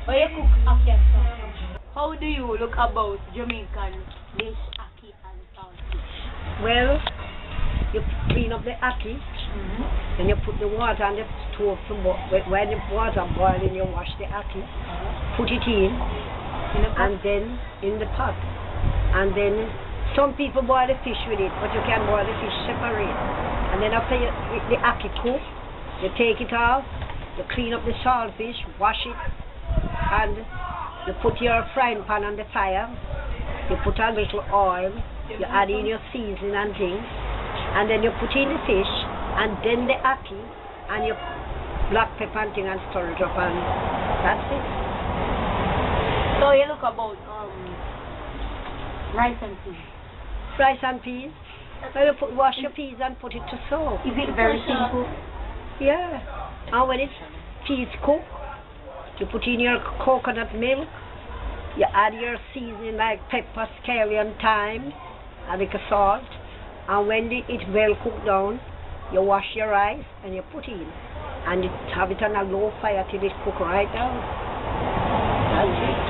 How you cook ackee and saltfish? How do you look about Jamaican dish ackee and saltfish? Well, you clean up the ackee, then you put the water on the stove to when the water boiling, you wash the ackee, put it in and then in the pot. And then some people boil the fish with it, but you can boil the fish separate. And then after the ackee cook, you take it off, you clean up the saltfish, wash it, and you put your frying pan on the fire, you put a little oil, you add in your seasoning and things, and then you put in the fish, and then the ackee, and your black pepper and thing, and stir it up, and that's it. So you look about rice and peas. Rice and peas. Well, you wash your peas and put it to soak. Is it very simple? Yeah. And when it's peas cook, you put in your coconut milk, you add your seasoning like pepper, scallion, thyme, and like a salt, and when it's well cooked down, you wash your rice and you put in, and you have it on a low fire till it cook right down. That's it.